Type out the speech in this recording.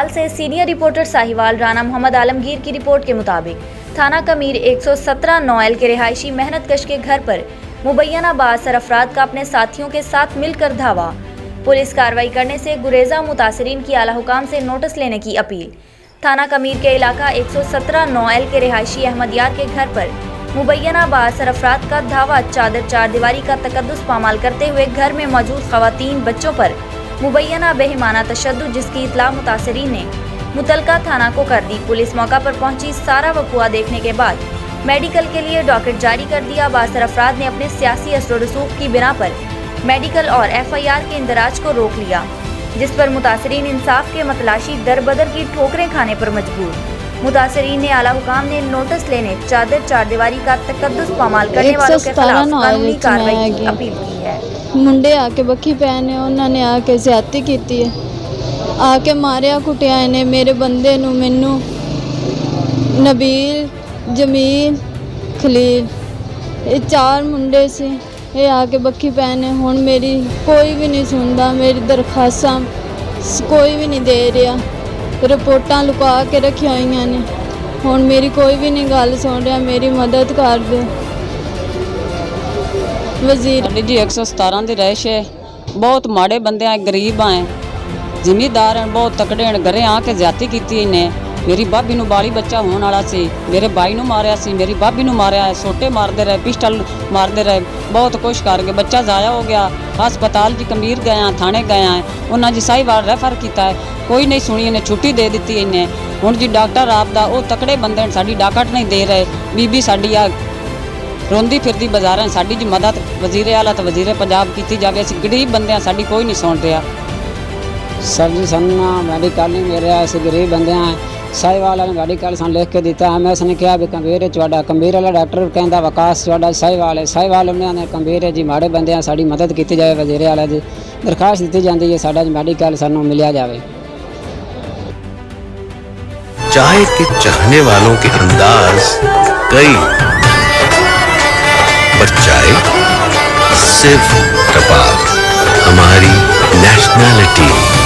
साहिवाल से senior reporter Sahiwal Rana Mohammad Alamgir की report के मुताबिक थाना कमीर 117 नौएल के रिहायशी मेहनतकश के घर पर मुबैना बासर अफराद का अपने साथियों के साथ मिलकर धावा। पुलिस कार्रवाई करने से गुरेजा मुतासरीन की आला हुकाम से नोटिस लेने की अपील। थाना कमीर के इलाका 117 नौएल के रिहायशी अहमद यार के घर पर मुबैना बासर अफराद का धावा चादर चार दीवारी का तकद्दुस पामाल करते हुए घर में मौजूद खवातीन बच्चों पर मुबैना बेहिमाना तशद्दुद, जिसकी इत्तला मुतासरीन ने मुतलका थाना को कर दी। पुलिस मौका पर पहुंची, सारा वक़ुआ देखने के बाद मेडिकल के लिए डॉकेट जारी कर दिया। बासर अफराद ने अपने सियासी असर रसूख की बिना पर मेडिकल और FIR के इंदराज को रोक लिया, जिस पर मुतासरीन इंसाफ के मतलाशी दर बदर की ठोकरें खाने पर मजबूर। मुतासरीन ने आला हुकाम ने नोटिस लेने चादर चार दीवारी का तकद्दुस पामाल करने वालों के खिलाफ कानूनी कार्रवाई की अपील की है। मुंडे आके बखी पैने उन्होंने आके ज्यादती की है, आके मारिया कुटिया ने मेरे बंदे नू, मैनू, नबील, जमील, खलील, ये चार मुंडे से ये आके बखी पैने। हुण मेरी कोई भी नहीं सुनता, मेरी दरखास्तां कोई भी नहीं दे रहा, रिपोर्टां लुका के रखिया हुई ने। हुण मेरी कोई भी नहीं गल सुन रहा, मेरी मदद कर दो वजीर जी। 117 की रैश है, बहुत माड़े बंदे हैं, गरीब हैं, जिमीदार हैं, बहुत तकड़े हैं। घरे आके ज्यादती की इन्हें। मेरी भाभी नू बाली बच्चा होने वाला सी, मेरे भाई नू मारिया सी, मेरी भाभी नू मारिया है, सोटे मारते रहे, पिस्टल मारते रहे, बहुत कुछ करके बच्चा ज़ाया हो गया। हस्पताल जी कमीर गए हैं, थाने गए हैं, उन्होंने जी साहिवाल रेफर किया है, कोई नहीं सुनी, इन्हें छुट्टी दे दी इन्हें। हुण जी डॉक्टर आपदा वो तकड़े बंदे हैं, साडी डाकट नहीं दे रहे। बीबी साडी आ रोंदी फिरदी बाजारां, साडी जी मदद वजीरे आला तो वजीरे पंजाब की जाए। असीं गरीब बंदे हैं, साडी कोई नहीं सुन रहा। सर जी सानू मैडिकल नहीं मिल रहा, असीं गरीब बंदे हैं। साहिवाल ने मैडिकल सन लिख के दिता है, मैं उसने कहा भी कमीर है, कमीर वाला डॉक्टर कहता वकास साहिवाल है, साहिवाल उन्होंने कमीर है जी, माड़े बंदे हैं, साडी मदद की जाए। वजीरे आला जी दरखास्त दी जाती है, साडा मैडिकल सानू मिलिया जाए। चाय के चाहने वालों के अंदाज कई, पर चाय सिर्फ टपाल, हमारी नेशनैलिटी।